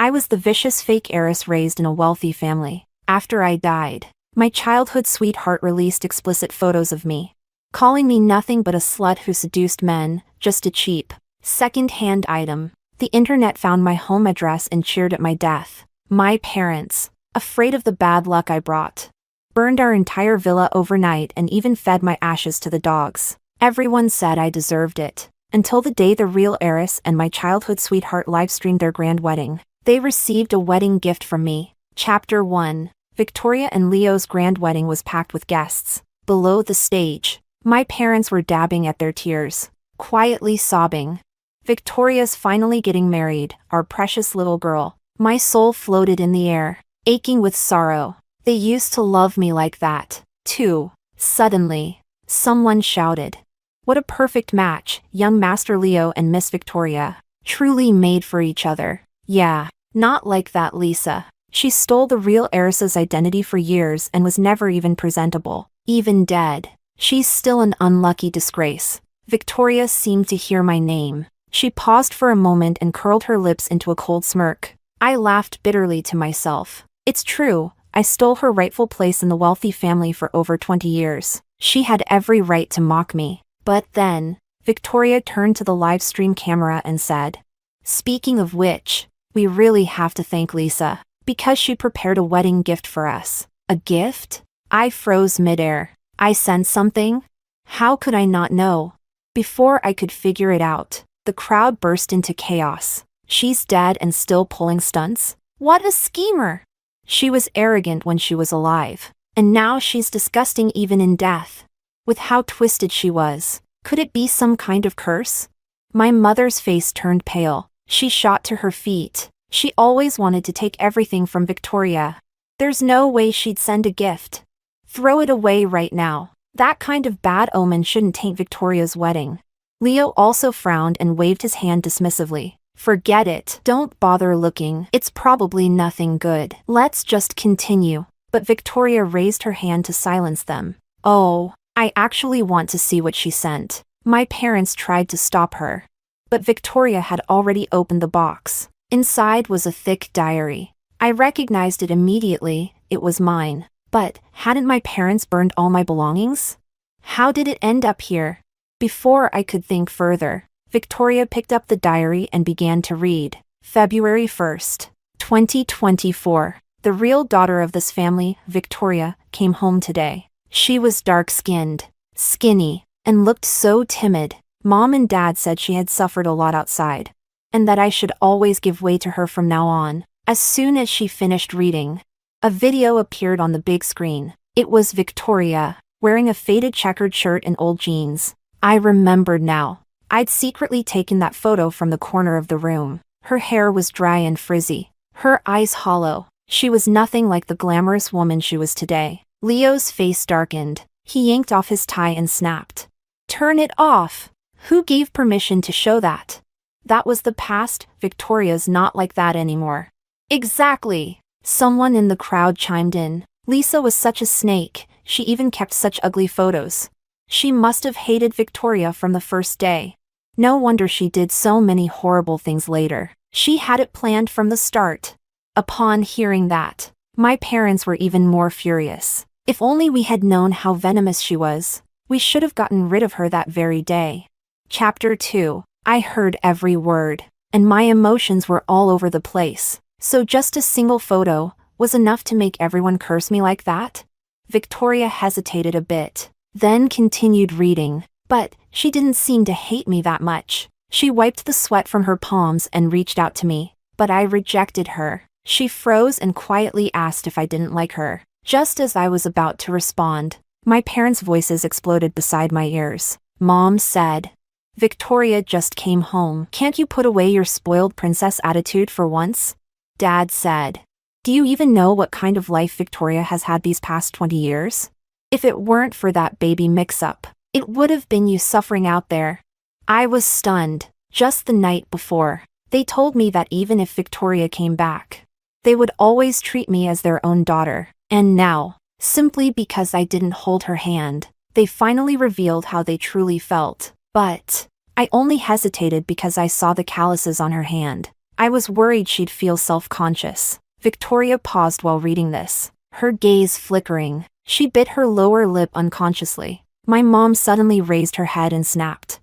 I was the vicious fake heiress raised in a wealthy family. After I died, my childhood sweetheart released explicit photos of me, calling me nothing but a slut who seduced men, just a cheap, second-hand item. The internet found my home address and cheered at my death. My parents, afraid of the bad luck I brought, burned our entire villa overnight and even fed my ashes to the dogs. Everyone said I deserved it, until the day the real heiress and my childhood sweetheart livestreamed their grand wedding. They received a wedding gift from me. Chapter 1. Victoria and Leo's grand wedding was packed with guests. Below the stage, my parents were dabbing at their tears, quietly sobbing. Victoria's finally getting married, our precious little girl. My soul floated in the air, aching with sorrow. They used to love me like that, too. Suddenly, someone shouted, "What a perfect match, young Master Leo and Miss Victoria. Truly made for each other." Yeah, not like that Lisa. She stole the real heiress's identity for years and was never even presentable. Even dead, she's still an unlucky disgrace. Victoria seemed to hear my name. She paused for a moment and curled her lips into a cold smirk. I laughed bitterly to myself. It's true, I stole her rightful place in the wealthy family for over 20 years. She had every right to mock me. But then, Victoria turned to the live stream camera and said, "Speaking of which, we really have to thank Lisa, because she prepared a wedding gift for us." A gift? I froze midair. I sensed something? How could I not know? Before I could figure it out, the crowd burst into chaos. She's dead and still pulling stunts? What a schemer! She was arrogant when she was alive, and now she's disgusting even in death. With how twisted she was, could it be some kind of curse? My mother's face turned pale. She shot to her feet. She always wanted to take everything from Victoria. There's no way she'd send a gift. Throw it away right now. That kind of bad omen shouldn't taint Victoria's wedding. Leo also frowned and waved his hand dismissively. Forget it. Don't bother looking. It's probably nothing good. Let's just continue. But Victoria raised her hand to silence them. Oh, I actually want to see what she sent. My parents tried to stop her, but Victoria had already opened the box. Inside was a thick diary. I recognized it immediately. It was mine. But hadn't my parents burned all my belongings? How did it end up here? Before I could think further, Victoria picked up the diary and began to read. February 1st, 2024. The real daughter of this family, Victoria, came home today. She was dark-skinned, skinny, and looked so timid. Mom and Dad said she had suffered a lot outside, and that I should always give way to her from now on. As soon as she finished reading, a video appeared on the big screen. It was Victoria, wearing a faded checkered shirt and old jeans. I remembered now. I'd secretly taken that photo from the corner of the room. Her hair was dry and frizzy, her eyes hollow. She was nothing like the glamorous woman she was today. Leo's face darkened. He yanked off his tie and snapped. "Turn it off! Who gave permission to show that?" "That was the past. Victoria's not like that anymore." "Exactly!" Someone in the crowd chimed in. Lisa was such a snake, she even kept such ugly photos. She must have hated Victoria from the first day. No wonder she did so many horrible things later. She had it planned from the start. Upon hearing that, my parents were even more furious. If only we had known how venomous she was, we should have gotten rid of her that very day. Chapter 2. I heard every word, and my emotions were all over the place. So just a single photo was enough to make everyone curse me like that? Victoria hesitated a bit, then continued reading. But she didn't seem to hate me that much. She wiped the sweat from her palms and reached out to me, but I rejected her. She froze and quietly asked if I didn't like her. Just as I was about to respond, my parents' voices exploded beside my ears. Mom said, "Victoria just came home. Can't you put away your spoiled princess attitude for once?" Dad said, "Do you even know what kind of life Victoria has had these past 20 years? If it weren't for that baby mix-up, it would have been you suffering out there." I was stunned. Just the night before, they told me that even if Victoria came back, they would always treat me as their own daughter. And now, simply because I didn't hold her hand, they finally revealed how they truly felt. But I only hesitated because I saw the calluses on her hand. I was worried she'd feel self-conscious. Victoria paused while reading this, her gaze flickering. She bit her lower lip unconsciously. My mom suddenly raised her head and snapped.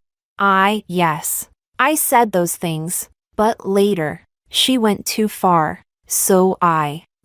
Yes. I said those things. But later. She went too far.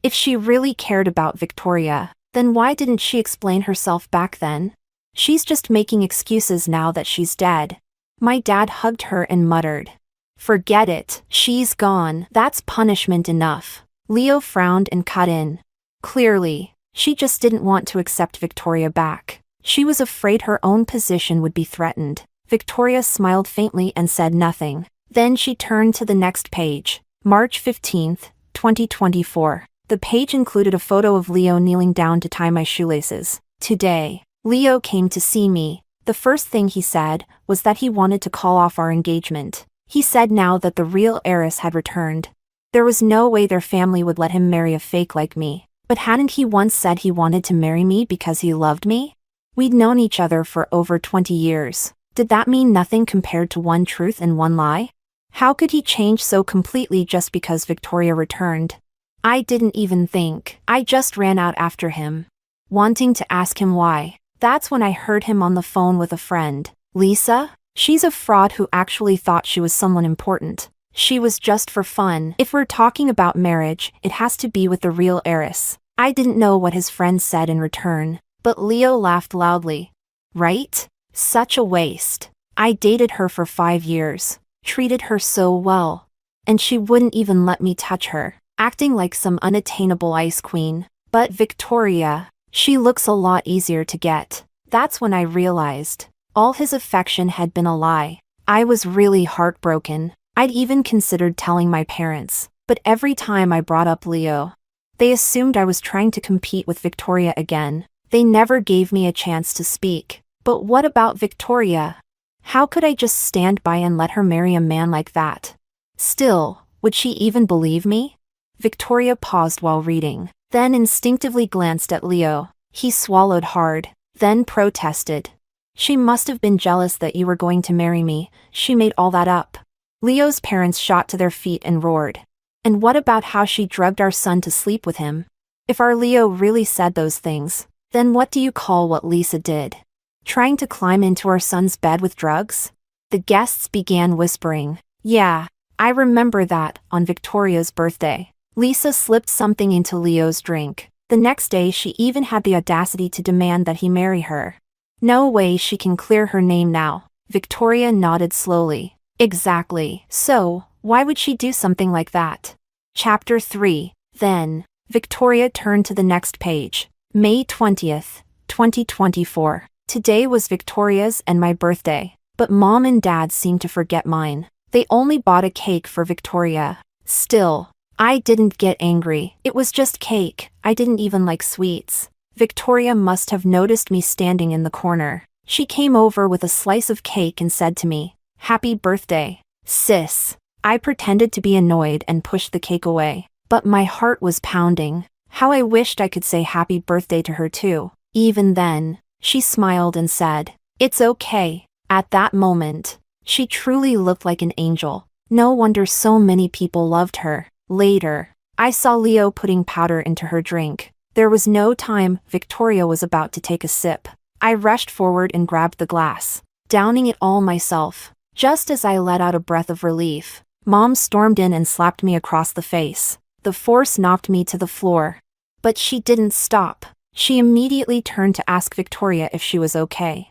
If she really cared about Victoria, then why didn't she explain herself back then? She's just making excuses now that she's dead. My dad hugged her and muttered. Forget it, she's gone. That's punishment enough. Leo frowned and cut in. Clearly, she just didn't want to accept Victoria back. She was afraid her own position would be threatened. Victoria smiled faintly and said nothing. Then she turned to the next page. March 15th, 2024. The page included a photo of Leo kneeling down to tie my shoelaces. Today, Leo came to see me. The first thing he said was that he wanted to call off our engagement. He said now that the real heiress had returned. There was no way their family would let him marry a fake like me. But hadn't he once said he wanted to marry me because he loved me? We'd known each other for over 20 years. Did that mean nothing compared to one truth and one lie? How could he change so completely just because Victoria returned? I didn't even think. I just ran out after him, wanting to ask him why. That's when I heard him on the phone with a friend. Lisa? She's a fraud who actually thought she was someone important. She was just for fun. If we're talking about marriage, it has to be with the real heiress. I didn't know what his friend said in return, but Leo laughed loudly. Right? Such a waste. I dated her for 5 years, treated her so well, and she wouldn't even let me touch her, acting like some unattainable ice queen. But Victoria, she looks a lot easier to get. That's when I realized all his affection had been a lie. I was really heartbroken. I'd even considered telling my parents, but every time I brought up Leo, they assumed I was trying to compete with Victoria again. They never gave me a chance to speak. But what about Victoria? How could I just stand by and let her marry a man like that? Still, would she even believe me? Victoria paused while reading, then instinctively glanced at Leo. He swallowed hard, then protested. She must have been jealous that you were going to marry me. She made all that up. Leo's parents shot to their feet and roared. And what about how she drugged our son to sleep with him? If our Leo really said those things, then what do you call what Lisa did? Trying to climb into our son's bed with drugs? The guests began whispering. Yeah, I remember that, on Victoria's birthday. Lisa slipped something into Leo's drink. The next day she even had the audacity to demand that he marry her. No way she can clear her name now. Victoria nodded slowly. Exactly. So, why would she do something like that? Chapter 3. Then, Victoria turned to the next page. May 20th, 2024. Today was Victoria's and my birthday, but Mom and Dad seemed to forget mine. They only bought a cake for Victoria. Still, I didn't get angry. It was just cake. I didn't even like sweets. Victoria must have noticed me standing in the corner. She came over with a slice of cake and said to me, "Happy birthday, sis." I pretended to be annoyed and pushed the cake away, but my heart was pounding. How I wished I could say happy birthday to her too. Even then, she smiled and said, "It's okay." At that moment, she truly looked like an angel. No wonder so many people loved her. Later, I saw Leo putting powder into her drink. There was no time. Victoria was about to take a sip. I rushed forward and grabbed the glass, downing it all myself. Just as I let out a breath of relief, Mom stormed in and slapped me across the face. The force knocked me to the floor. But she didn't stop. She immediately turned to ask Victoria if she was okay.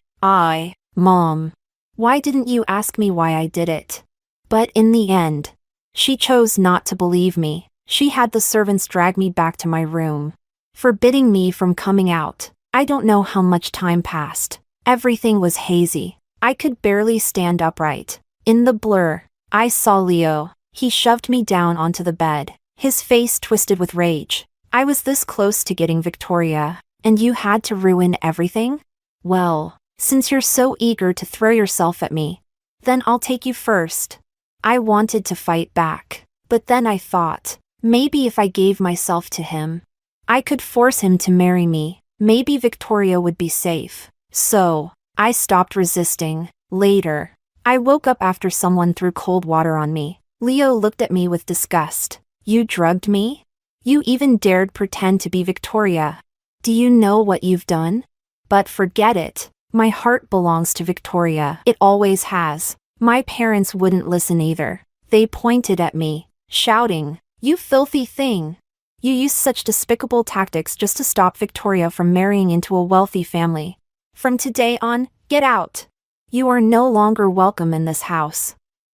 Mom, why didn't you ask me why I did it? But in the end, she chose not to believe me. She had the servants drag me back to my room, forbidding me from coming out. I don't know how much time passed. Everything was hazy. I could barely stand upright. In the blur, I saw Leo. He shoved me down onto the bed, his face twisted with rage. I was this close to getting Victoria, and you had to ruin everything? Well, since you're so eager to throw yourself at me, then I'll take you first. I wanted to fight back, but then I thought, maybe if I gave myself to him, I could force him to marry me. Maybe Victoria would be safe. So, I stopped resisting. Later, I woke up after someone threw cold water on me. Leo looked at me with disgust. You drugged me? You even dared pretend to be Victoria. Do you know what you've done? But forget it. My heart belongs to Victoria. It always has. My parents wouldn't listen either. They pointed at me, shouting, "You filthy thing! You used such despicable tactics just to stop Victoria from marrying into a wealthy family. From today on, get out. You are no longer welcome in this house."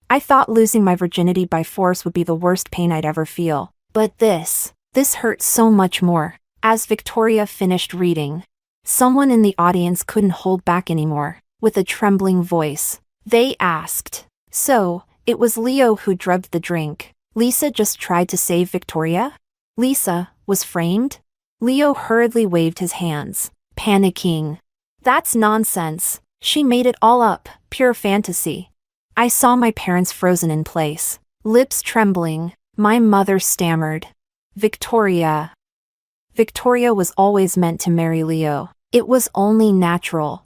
I thought losing my virginity by force would be the worst pain I'd ever feel. But this hurt so much more. As Victoria finished reading, someone in the audience couldn't hold back anymore. With a trembling voice, they asked, "So, it was Leo who drugged the drink. Lisa just tried to save Victoria? Lisa was framed?" Leo hurriedly waved his hands, panicking. "That's nonsense. She made it all up, pure fantasy." I saw my parents frozen in place, lips trembling. My mother stammered, "Victoria." Victoria was always meant to marry Leo. It was only natural.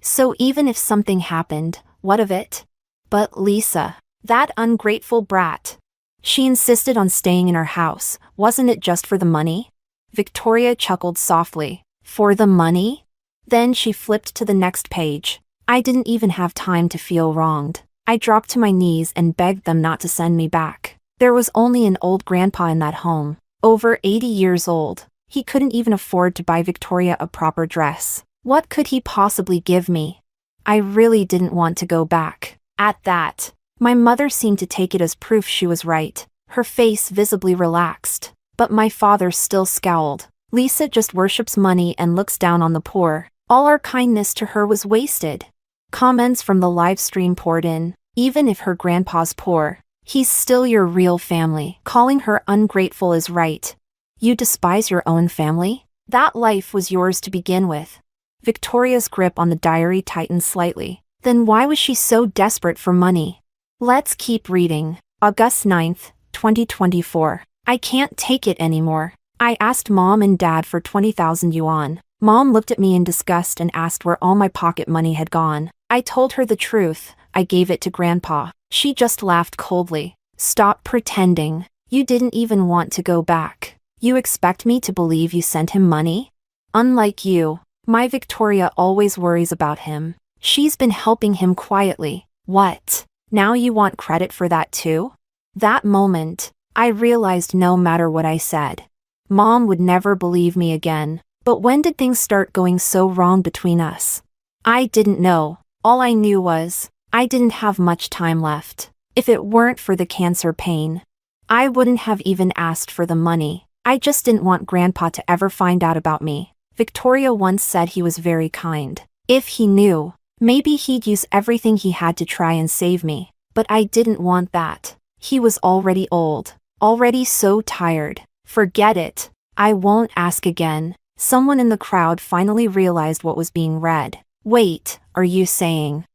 So even if something happened, what of it? But Lisa, that ungrateful brat. She insisted on staying in our house. Wasn't it just for the money? Victoria chuckled softly. For the money? Then she flipped to the next page. I didn't even have time to feel wronged. I dropped to my knees and begged them not to send me back. There was only an old grandpa in that home, over 80 years old. He couldn't even afford to buy Victoria a proper dress. What could he possibly give me? I really didn't want to go back. At that, my mother seemed to take it as proof she was right. Her face visibly relaxed. But my father still scowled. Lisa just worships money and looks down on the poor. All our kindness to her was wasted. Comments from the live stream poured in. Even if her grandpa's poor, he's still your real family. Calling her ungrateful is right. You despise your own family? That life was yours to begin with. Victoria's grip on the diary tightened slightly. Then why was she so desperate for money? Let's keep reading. August 9th, 2024. I can't take it anymore. I asked Mom and Dad for 20,000 yuan. Mom looked at me in disgust and asked where all my pocket money had gone. I told her the truth. I gave it to Grandpa. She just laughed coldly. Stop pretending. You didn't even want to go back. You expect me to believe you sent him money? Unlike you, my Victoria always worries about him. She's been helping him quietly. What? Now you want credit for that too? That moment, I realized no matter what I said, Mom would never believe me again. But when did things start going so wrong between us? I didn't know. All I knew was, I didn't have much time left. If it weren't for the cancer pain, I wouldn't have even asked for the money. I just didn't want Grandpa to ever find out about me. Victoria once said he was very kind. If he knew, maybe he'd use everything he had to try and save me. But I didn't want that. He was already old. Already so tired. Forget it. I won't ask again. Someone in the crowd finally realized what was being read. Wait, are you saying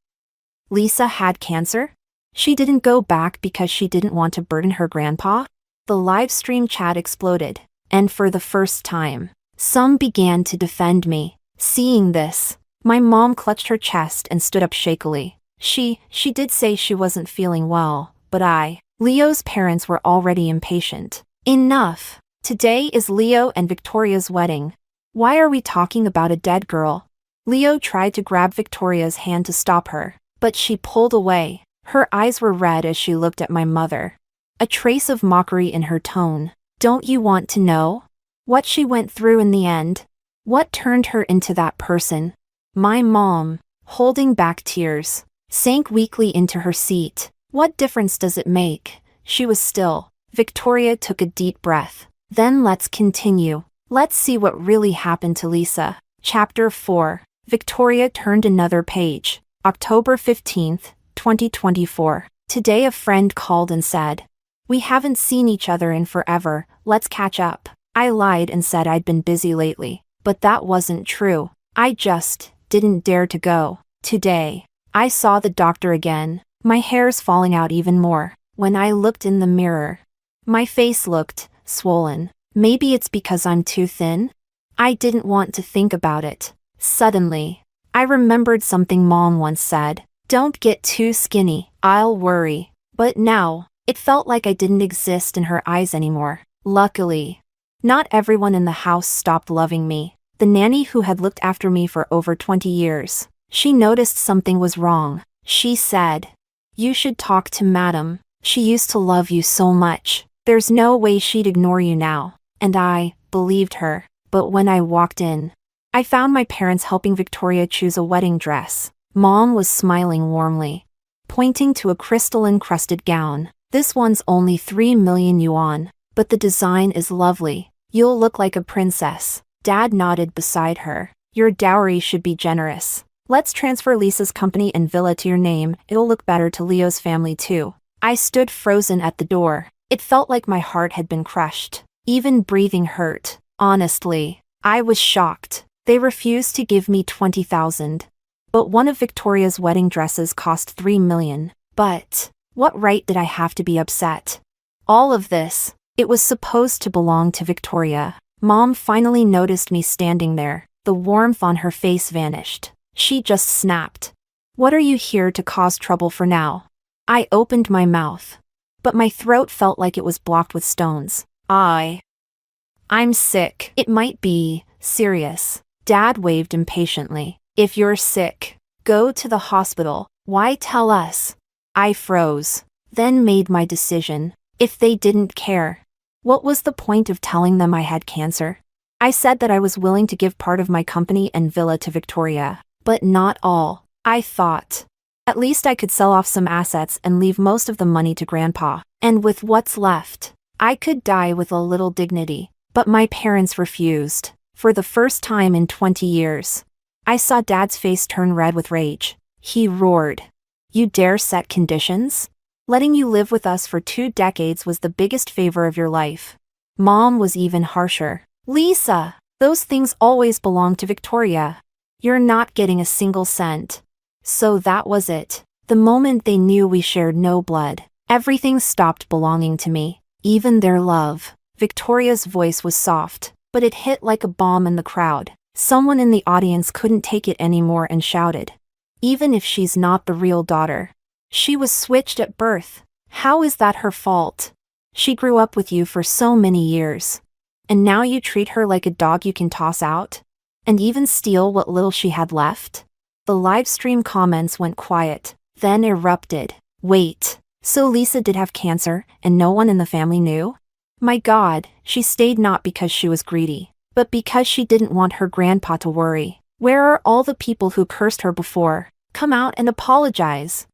Lisa had cancer? She didn't go back because she didn't want to burden her grandpa? The live stream chat exploded, and for the first time, some began to defend me. Seeing this, my mom clutched her chest and stood up shakily. She did say she wasn't feeling well, but Leo's parents were already impatient. Enough! Today is Leo and Victoria's wedding. Why are we talking about a dead girl? Leo tried to grab Victoria's hand to stop her, but she pulled away. Her eyes were red as she looked at my mother. A trace of mockery in her tone. Don't you want to know what she went through in the end? What turned her into that person? My mom, holding back tears, sank weakly into her seat. What difference does it make? She was still. Victoria took a deep breath. Then let's continue. Let's see what really happened to Lisa. Chapter 4. Victoria turned another page. October 15th, 2024. Today a friend called and said, "We haven't seen each other in forever, let's catch up." I lied and said I'd been busy lately, but that wasn't true. I just didn't dare to go. Today, I saw the doctor again, my hair's falling out even more. When I looked in the mirror, my face looked swollen. Maybe it's because I'm too thin? I didn't want to think about it. Suddenly, I remembered something Mom once said. Don't get too skinny, I'll worry. But now, It felt like I didn't exist in her eyes anymore. Luckily, not everyone in the house stopped loving me. The nanny who had looked after me for over 20 years. She noticed something was wrong. She said, "You should talk to Madam. She used to love you so much. There's no way she'd ignore you now." And I believed her. But when I walked in, I found my parents helping Victoria choose a wedding dress. Mom was smiling warmly, pointing to a crystal-encrusted gown. "This one's only 3 million yuan, but the design is lovely. You'll look like a princess." Dad nodded beside her. "Your dowry should be generous. Let's transfer Lisa's company and villa to your name. It'll look better to Leo's family too." I stood frozen at the door. It felt like my heart had been crushed. Even breathing hurt. Honestly, I was shocked. They refused to give me 20,000. But one of Victoria's wedding dresses cost 3 million. But what right did I have to be upset? All of this, it was supposed to belong to Victoria. Mom finally noticed me standing there. The warmth on her face vanished. She just snapped. "What are you here to cause trouble for now?" I opened my mouth, but my throat felt like it was blocked with stones. I'm sick. It might be serious." Dad waved impatiently. "If you're sick, go to the hospital. Why tell us?" I froze, then made my decision. If they didn't care, what was the point of telling them I had cancer? I said that I was willing to give part of my company and villa to Victoria, but not all. I thought, at least I could sell off some assets and leave most of the money to Grandpa. And with what's left, I could die with a little dignity. But my parents refused. For the first time in 20 years, I saw Dad's face turn red with rage. He roared, "You dare set conditions? Letting you live with us for 2 decades was the biggest favor of your life." Mom was even harsher. "Lisa, those things always belong to Victoria. You're not getting a single cent." So that was it. The moment they knew we shared no blood, everything stopped belonging to me, even their love. Victoria's voice was soft, but it hit like a bomb in the crowd. Someone in the audience couldn't take it anymore and shouted, "Even if she's not the real daughter, she was switched at birth. How is that her fault? She grew up with you for so many years. And now you treat her like a dog you can toss out? And even steal what little she had left?" The live stream comments went quiet, then erupted. "Wait, so Lisa did have cancer, and no one in the family knew? My God, she stayed not because she was greedy, but because she didn't want her grandpa to worry. Where are all the people who cursed her before? Come out and apologize."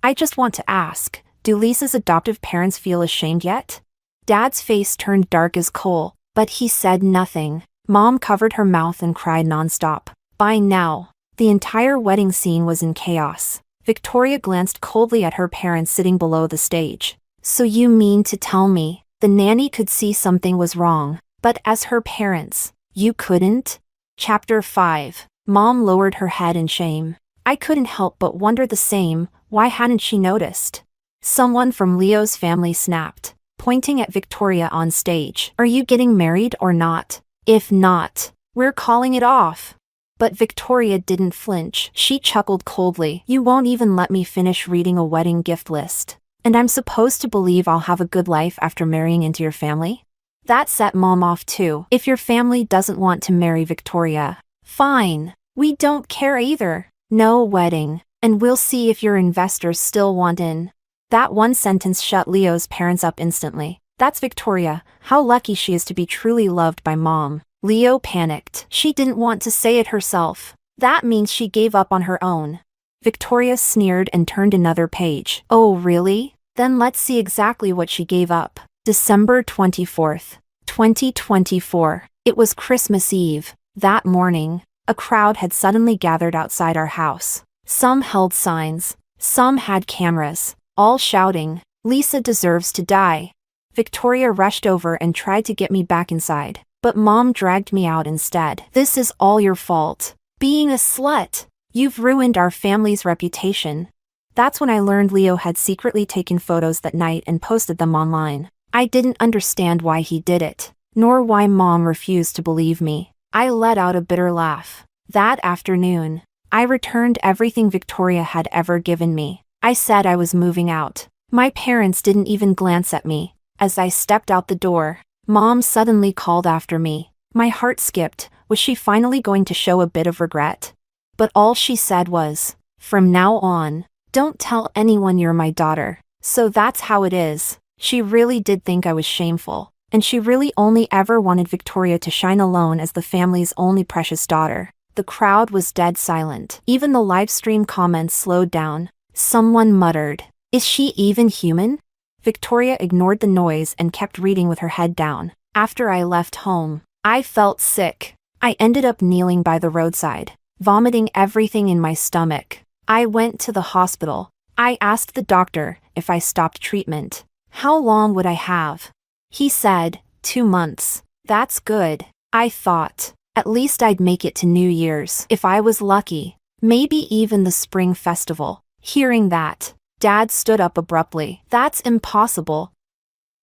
I just want to ask, do Lisa's adoptive parents feel ashamed yet? Dad's face turned dark as coal, but he said nothing. Mom covered her mouth and cried nonstop. By now, the entire wedding scene was in chaos. Victoria glanced coldly at her parents sitting below the stage. "So you mean to tell me the nanny could see something was wrong, but as her parents, you couldn't?" Chapter 5. Mom lowered her head in shame. I couldn't help but wonder the same. Why hadn't she noticed? Someone from Leo's family snapped, pointing at Victoria on stage. "Are you getting married or not? If not, we're calling it off." But Victoria didn't flinch. She chuckled coldly. "You won't even let me finish reading a wedding gift list. And I'm supposed to believe I'll have a good life after marrying into your family?" That set Mom off too. "If your family doesn't want to marry Victoria, fine. We don't care either. No wedding. And we'll see if your investors still want in." That one sentence shut Leo's parents up instantly. That's Victoria. How lucky she is to be truly loved by Mom. Leo panicked. She didn't want to say it herself. That means she gave up on her own. Victoria sneered and turned another page. "Oh really? Then let's see exactly what she gave up." December 24th, 2024. It was Christmas Eve. That morning, a crowd had suddenly gathered outside our house. Some held signs, some had cameras, all shouting, "Lisa deserves to die." Victoria rushed over and tried to get me back inside, but Mom dragged me out instead. "This is all your fault. Being a slut. You've ruined our family's reputation." That's when I learned Leo had secretly taken photos that night and posted them online. I didn't understand why he did it, nor why Mom refused to believe me. I let out a bitter laugh. That afternoon, I returned everything Victoria had ever given me. I said I was moving out, My parents didn't even glance at me. As I stepped out the door, Mom suddenly called after me. My heart skipped. Was she finally going to show a bit of regret? But all she said was, "From now on, don't tell anyone you're my daughter." So that's how it is. She really did think I was shameful, and she really only ever wanted Victoria to shine alone as the family's only precious daughter. The crowd was dead silent. Even the livestream comments slowed down. Someone muttered, "Is she even human?" Victoria ignored the noise and kept reading with her head down. After I left home, I felt sick. I ended up kneeling by the roadside, vomiting everything in my stomach. I went to the hospital. I asked the doctor if I stopped treatment, how long would I have? He said, 2 months. That's good. I thought, at least I'd make it to New Year's if I was lucky. Maybe even the spring festival. Hearing that, Dad stood up abruptly. That's impossible.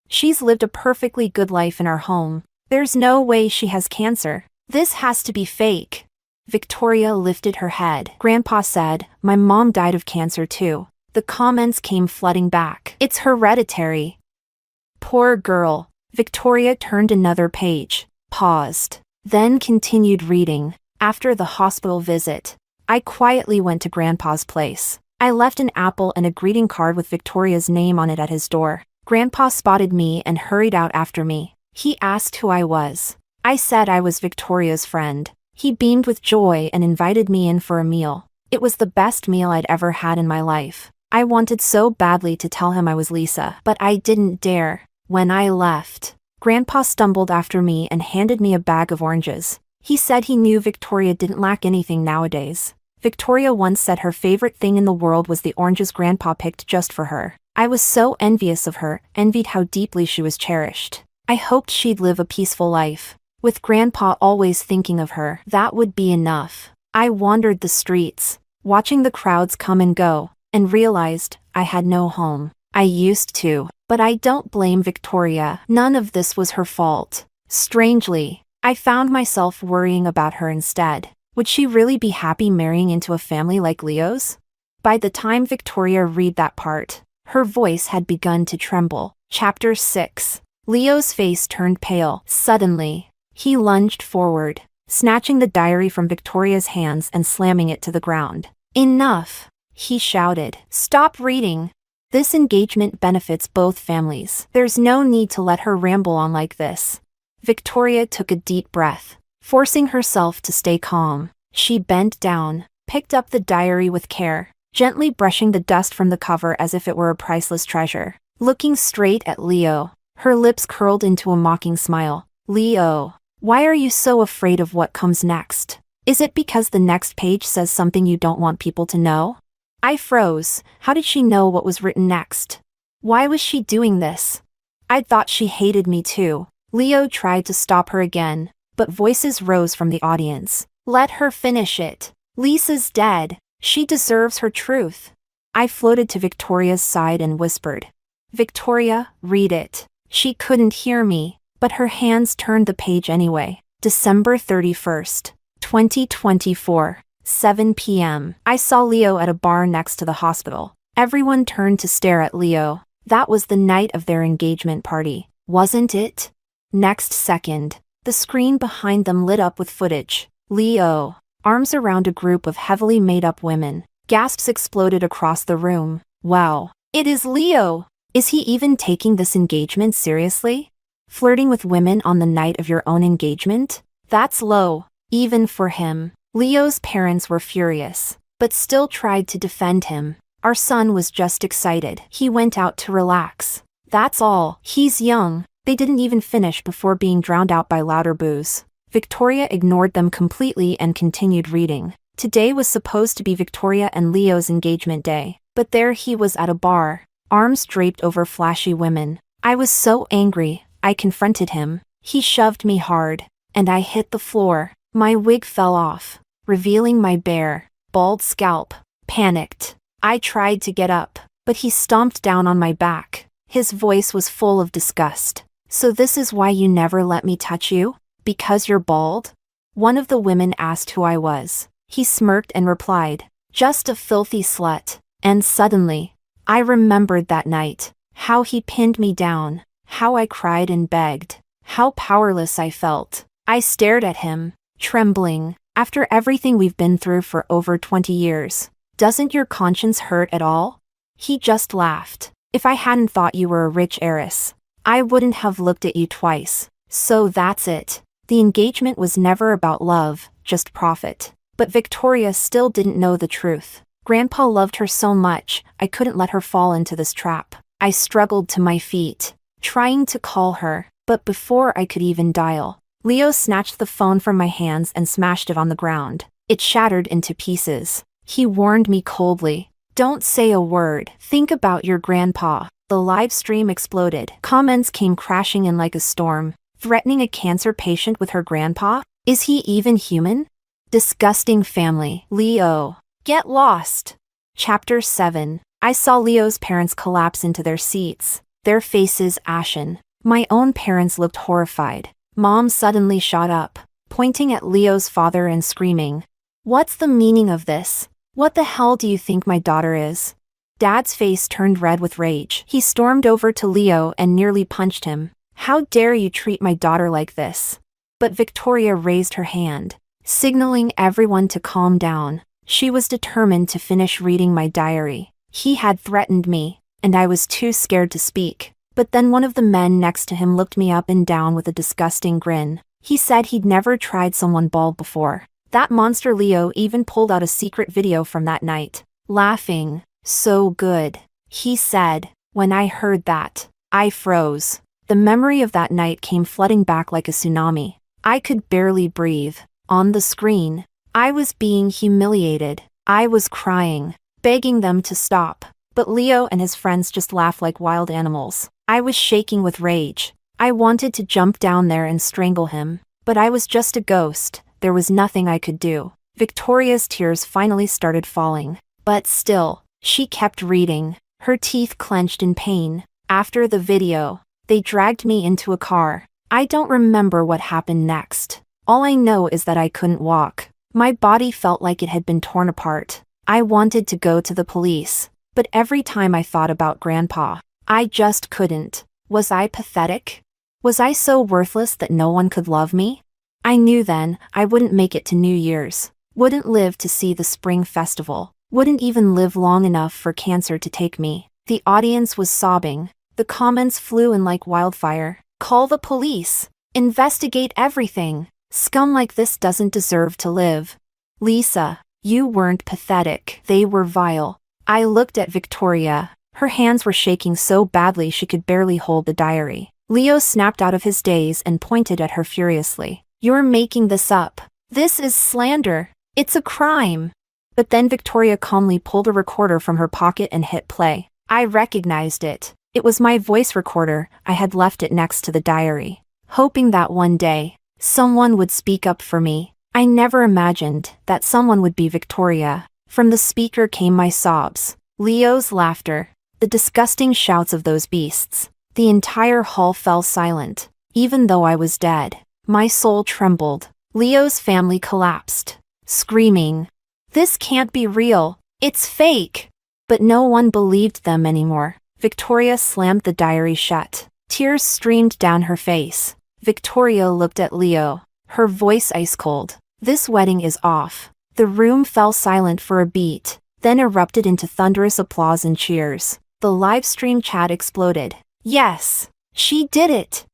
She's lived a perfectly good life in our home. There's no way she has cancer. This has to be fake. Victoria lifted her head. Grandpa said, "My mom died of cancer too." The comments came flooding back. "It's hereditary." Poor girl. Victoria turned another page, paused, then continued reading. After the hospital visit, I quietly went to Grandpa's place. I left an apple and a greeting card with Victoria's name on it at his door. Grandpa spotted me and hurried out after me. He asked who I was. I said I was Victoria's friend. He beamed with joy and invited me in for a meal. It was the best meal I'd ever had in my life. I wanted so badly to tell him I was Lisa, but I didn't dare. When I left, Grandpa stumbled after me and handed me a bag of oranges. He said he knew Victoria didn't lack anything nowadays. Victoria once said her favorite thing in the world was the oranges Grandpa picked just for her. I was so envious of her, envied how deeply she was cherished. I hoped she'd live a peaceful life. With Grandpa always thinking of her, that would be enough. I wandered the streets, watching the crowds come and go, and realized I had no home. I used to, but I don't blame Victoria. None of this was her fault. Strangely, I found myself worrying about her instead. Would she really be happy marrying into a family like Leo's? By the time Victoria read that part, her voice had begun to tremble. Chapter 6. Leo's face turned pale. Suddenly, he lunged forward, snatching the diary from Victoria's hands and slamming it to the ground. "Enough!" he shouted. "Stop reading. This engagement benefits both families. There's no need to let her ramble on like this." Victoria took a deep breath, forcing herself to stay calm. She bent down, picked up the diary with care, gently brushing the dust from the cover as if it were a priceless treasure. Looking straight at Leo, her lips curled into a mocking smile. "Leo, why are you so afraid of what comes next? Is it because the next page says something you don't want people to know?" I froze. How did she know what was written next? Why was she doing this? I thought she hated me too. Leo tried to stop her again, but voices rose from the audience. "Let her finish it. Lisa's dead. She deserves her truth." I floated to Victoria's side and whispered, "Victoria, read it." She couldn't hear me, but her hands turned the page anyway. December 31st, 2024, 7 p.m. I saw Leo at a bar next to the hospital. Everyone turned to stare at Leo. That was the night of their engagement party, wasn't it? Next second, the screen behind them lit up with footage. Leo, arms around a group of heavily made-up women. Gasps exploded across the room. Wow, it is Leo! Is he even taking this engagement seriously? Flirting with women on the night of your own engagement? That's low, even for him. Leo's parents were furious, but still tried to defend him. Our son was just excited. He went out to relax. That's all. He's young. They didn't even finish before being drowned out by louder boos. Victoria ignored them completely and continued reading. Today was supposed to be Victoria and Leo's engagement day, but there he was at a bar, arms draped over flashy women. I was so angry, I confronted him. He shoved me hard, and I hit the floor. My wig fell off, revealing my bare, bald scalp. Panicked, I tried to get up, but he stomped down on my back. His voice was full of disgust. "So this is why you never let me touch you? Because you're bald?" One of the women asked who I was. He smirked and replied, "Just a filthy slut." And suddenly, I remembered that night. How he pinned me down. How I cried and begged. How powerless I felt. I stared at him, trembling. After everything we've been through for over 20 years, doesn't your conscience hurt at all? He just laughed. If I hadn't thought you were a rich heiress, I wouldn't have looked at you twice. So that's it. The engagement was never about love, just profit. But Victoria still didn't know the truth. Grandpa loved her so much, I couldn't let her fall into this trap. I struggled to my feet, trying to call her, but before I could even dial, Leo snatched the phone from my hands and smashed it on the ground. It shattered into pieces. He warned me coldly, "Don't say a word. Think about your grandpa." The live stream exploded. Comments came crashing in like a storm. Threatening a cancer patient with her grandpa? Is he even human? Disgusting family. Leo. Get lost. Chapter 7. I saw Leo's parents collapse into their seats, their faces ashen. My own parents looked horrified. Mom suddenly shot up, pointing at Leo's father and screaming, "What's the meaning of this? What the hell do you think my daughter is?" Dad's face turned red with rage. He stormed over to Leo and nearly punched him. "How dare you treat my daughter like this?" But Victoria raised her hand, signaling everyone to calm down. She was determined to finish reading my diary. He had threatened me, and I was too scared to speak. But then one of the men next to him looked me up and down with a disgusting grin. He said he'd never tried someone bald before. That monster Leo even pulled out a secret video from that night. Laughing. "So good," he said. When I heard that, I froze. The memory of that night came flooding back like a tsunami. I could barely breathe. On the screen, I was being humiliated. I was crying, begging them to stop. But Leo and his friends just laughed like wild animals. I was shaking with rage. I wanted to jump down there and strangle him. But I was just a ghost. There was nothing I could do. Victoria's tears finally started falling. But still, she kept reading, her teeth clenched in pain. After the video, they dragged me into a car. I don't remember what happened next. All I know is that I couldn't walk. My body felt like it had been torn apart. I wanted to go to the police, but every time I thought about Grandpa, I just couldn't. Was I pathetic? Was I so worthless that no one could love me? I knew then I wouldn't make it to New Year's, wouldn't live to see the spring festival, wouldn't even live long enough for cancer to take me. The audience was sobbing. The comments flew in like wildfire. "Call the police. Investigate everything. Scum like this doesn't deserve to live." "Lisa, you weren't pathetic. They were vile." I looked at Victoria. Her hands were shaking so badly she could barely hold the diary. Leo snapped out of his daze and pointed at her furiously. "You're making this up. This is slander. It's a crime." But then Victoria calmly pulled a recorder from her pocket and hit play. I recognized it. It was my voice recorder. I had left it next to the diary, hoping that one day, someone would speak up for me. I never imagined that someone would be Victoria. From the speaker came my sobs, Leo's laughter, the disgusting shouts of those beasts. The entire hall fell silent. Even though I was dead, my soul trembled. Leo's family collapsed, screaming, "This can't be real. It's fake." But no one believed them anymore. Victoria slammed the diary shut. Tears streamed down her face. Victoria looked at Leo, her voice ice cold. "This wedding is off." The room fell silent for a beat, then erupted into thunderous applause and cheers. The live stream chat exploded. "Yes, she did it."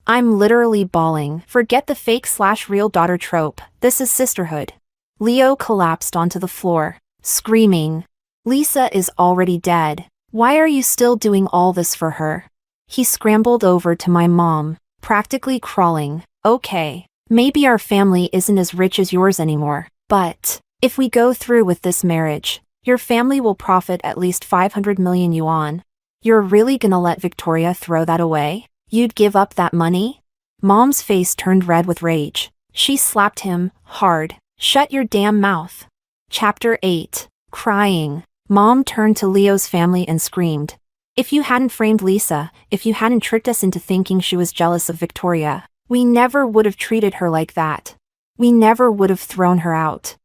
I'm literally bawling. Forget the fake/real daughter trope. This is sisterhood. Leo collapsed onto the floor, screaming, "Lisa is already dead. Why are you still doing all this for her?" He scrambled over to my mom, practically crawling. "Okay, maybe our family isn't as rich as yours anymore, but if we go through with this marriage, your family will profit at least 500 million yuan. You're really gonna let Victoria throw that away? You'd give up that money?" Mom's face turned red with rage. She slapped him, hard. "Shut your damn mouth." Chapter 8. Crying. Mom turned to Leo's family and screamed, "If you hadn't framed Lisa, if you hadn't tricked us into thinking she was jealous of Victoria, we never would have treated her like that. We never would have thrown her out.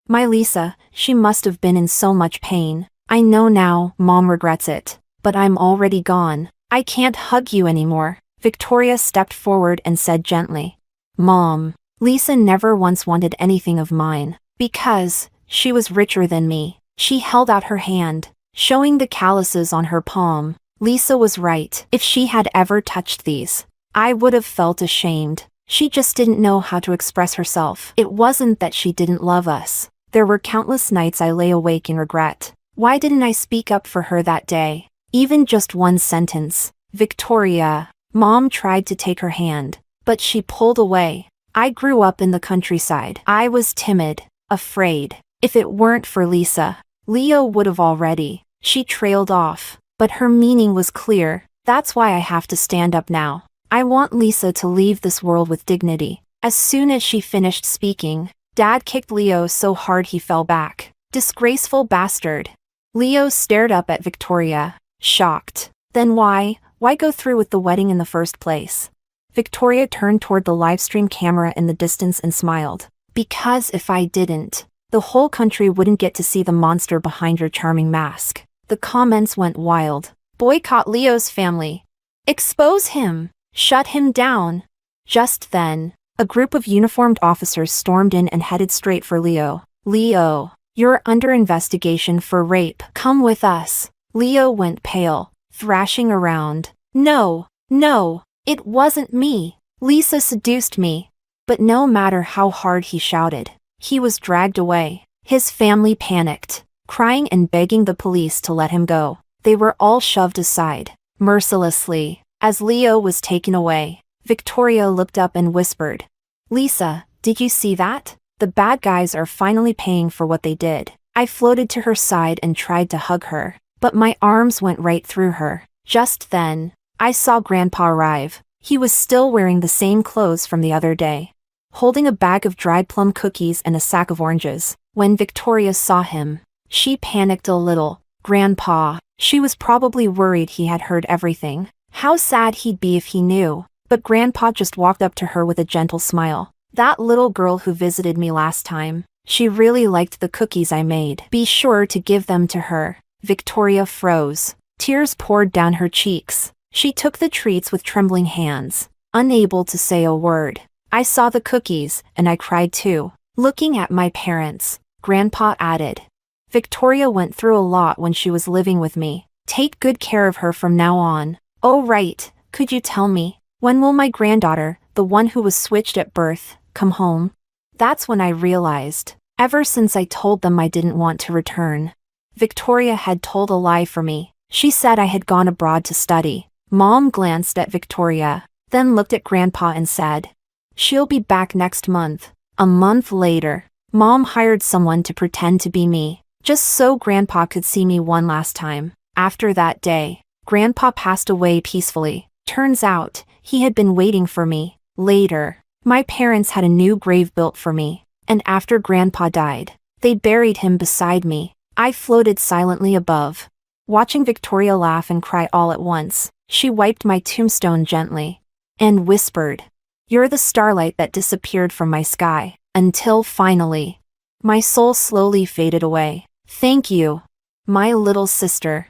My Lisa, she must have been in so much pain." I know now, Mom regrets it. But I'm already gone. I can't hug you anymore. Victoria stepped forward and said gently. Mom. Lisa never once wanted anything of mine. Because she was richer than me. She held out her hand, showing the calluses on her palm. Lisa was right. If she had ever touched these, I would have felt ashamed. She just didn't know how to express herself. It wasn't that she didn't love us. There were countless nights I lay awake in regret. Why didn't I speak up for her that day? Even just one sentence. Victoria. Mom tried to take her hand, but she pulled away. I grew up in the countryside. I was timid, afraid. If it weren't for Lisa, Leo would have already. She trailed off, but her meaning was clear. That's why I have to stand up now. I want Lisa to leave this world with dignity. As soon as she finished speaking, Dad kicked Leo so hard he fell back. Disgraceful bastard. Leo stared up at Victoria, shocked. Then why go through with the wedding in the first place? Victoria turned toward the livestream camera in the distance and smiled. Because if I didn't, the whole country wouldn't get to see the monster behind your charming mask. The comments went wild. Boycott Leo's family. Expose him. Shut him down. Just then, a group of uniformed officers stormed in and headed straight for Leo. Leo, you're under investigation for rape. Come with us. Leo went pale, thrashing around. No, it wasn't me. Lisa seduced me. But no matter how hard he shouted, he was dragged away. His family panicked, crying and begging the police to let him go. They were all shoved aside, mercilessly. As Leo was taken away, Victoria looked up and whispered, Lisa, did you see that? The bad guys are finally paying for what they did. I floated to her side and tried to hug her, but my arms went right through her. Just then, I saw Grandpa arrive. He was still wearing the same clothes from the other day, holding a bag of dried plum cookies and a sack of oranges. When Victoria saw him, she panicked a little. Grandpa. She was probably worried he had heard everything. How sad he'd be if he knew. But Grandpa just walked up to her with a gentle smile. That little girl who visited me last time, she really liked the cookies I made. Be sure to give them to her. Victoria froze. Tears poured down her cheeks. She took the treats with trembling hands, unable to say a word. I saw the cookies, and I cried too. Looking at my parents, Grandpa added. Victoria went through a lot when she was living with me. Take good care of her from now on. Oh right, could you tell me, when will my granddaughter, the one who was switched at birth, come home? That's when I realized, ever since I told them I didn't want to return. Victoria had told a lie for me. She said I had gone abroad to study. Mom glanced at Victoria, then looked at Grandpa and said, she'll be back next month. A month later, Mom hired someone to pretend to be me, just so Grandpa could see me one last time. After that day, Grandpa passed away peacefully. Turns out, he had been waiting for me. Later, my parents had a new grave built for me, and after Grandpa died, they buried him beside me. I floated silently above, watching Victoria laugh and cry all at once. She wiped my tombstone gently, and whispered, you're the starlight that disappeared from my sky, until finally, my soul slowly faded away. Thank you, my little sister.